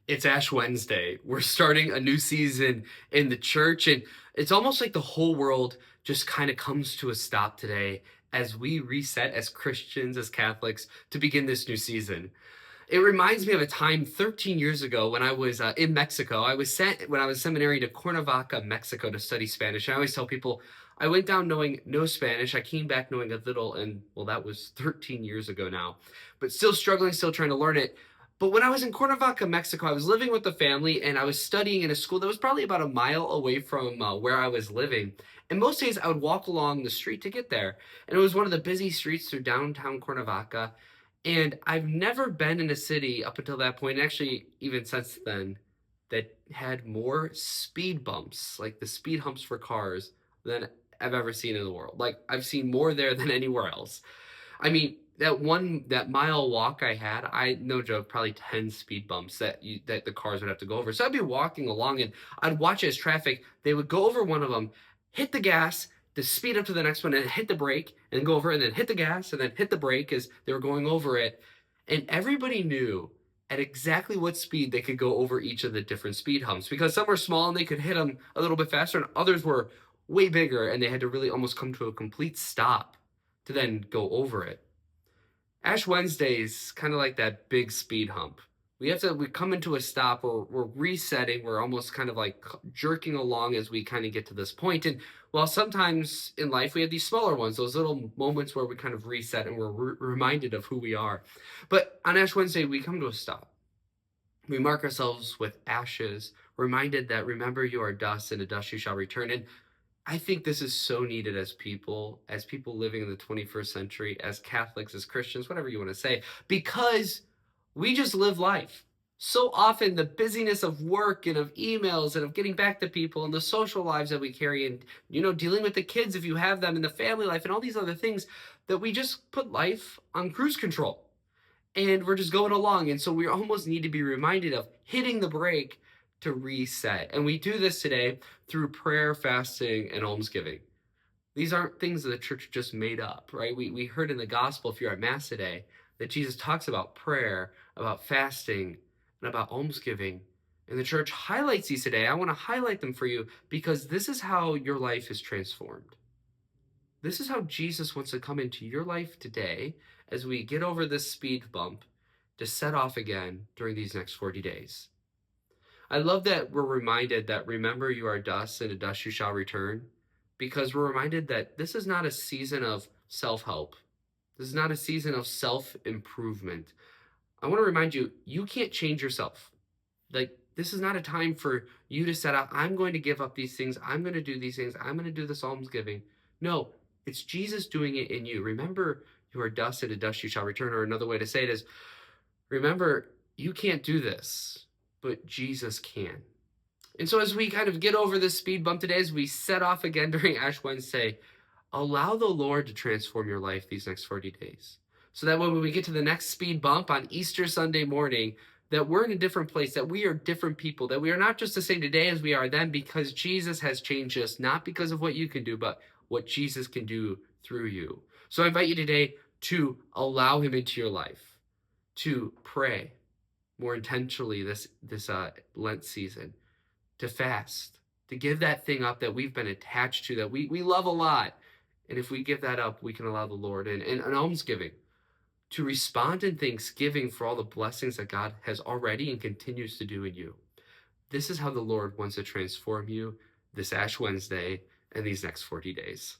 It's Ash Wednesday. We're starting a new season in the church, and it's almost like the whole world just kind of comes to a stop today as we reset as Christians, as Catholics, to begin this new season. It reminds me of a time 13 years ago when I was in Mexico. I was sent when I was seminary to Cuernavaca, Mexico to study Spanish. I always tell people I went down knowing no Spanish. I came back knowing a little, and well, that was 13 years ago now, but still struggling, still trying to learn it. But when I was in Cuernavaca, Mexico, I was living with the family and I was studying in a school that was probably about a mile away from where I was living. And most days I would walk along the street to get there. And it was one of the busy streets through downtown Cuernavaca. And I've never been in a city up until that point, and actually even since then, that had more speed bumps, like the speed humps for cars, than I've ever seen in the world. Like I've seen more there than anywhere else. I mean, that mile walk I had, I no joke, probably 10 speed bumps that the cars would have to go over. So I'd be walking along and I'd watch as traffic, they would go over one of them, hit the gas, to speed up to the next one and hit the brake and go over and then hit the gas and then hit the brake as they were going over it. And everybody knew at exactly what speed they could go over each of the different speed humps because some were small and they could hit them a little bit faster and others were way bigger and they had to really almost come to a complete stop to then go over it. Ash Wednesday is kind of like that big speed hump. We come into a stop or we're resetting, we're almost kind of like jerking along as we kind of get to this point. And while sometimes in life we have these smaller ones, those little moments where we kind of reset and we're reminded of who we are. But on Ash Wednesday, we come to a stop. We mark ourselves with ashes, reminded that remember you are dust and to dust you shall return. And I think this is so needed as people living in the 21st century, as Catholics, as Christians, whatever you want to say, because we just live life. So often, the busyness of work and of emails and of getting back to people and the social lives that we carry and, dealing with the kids if you have them and the family life and all these other things that we just put life on cruise control and we're just going along. And so we almost need to be reminded of hitting the brake to reset. And we do this today through prayer, fasting, and almsgiving. These aren't things that the church just made up, right? We heard in the gospel, if you're at Mass today, that Jesus talks about prayer, about fasting, and about almsgiving. And the church highlights these today. I want to highlight them for you because this is how your life is transformed. This is how Jesus wants to come into your life today as we get over this speed bump to set off again during these next 40 days. I love that we're reminded that remember you are dust and to dust you shall return because we're reminded that this is not a season of self-help. This is not a season of self-improvement. I want to remind you, you can't change yourself. Like, this is not a time for you to set out, I'm going to give up these things. I'm going to do these things. I'm going to do this almsgiving. No, it's Jesus doing it in you. Remember, you are dust and to dust you shall return. Or another way to say it is, remember, you can't do this, but Jesus can. And so as we kind of get over this speed bump today, as we set off again during Ash Wednesday, allow the Lord to transform your life these next 40 days. So that when we get to the next speed bump on Easter Sunday morning, that we're in a different place, that we are different people, that we are not just the same today as we are then because Jesus has changed us, not because of what you can do, but what Jesus can do through you. So I invite you today to allow him into your life, to pray more intentionally this Lent season, to fast, to give that thing up that we've been attached to, that we love a lot. And if we give that up, we can allow the Lord and an almsgiving to respond in thanksgiving for all the blessings that God has already and continues to do in you. This is how the Lord wants to transform you this Ash Wednesday and these next 40 days.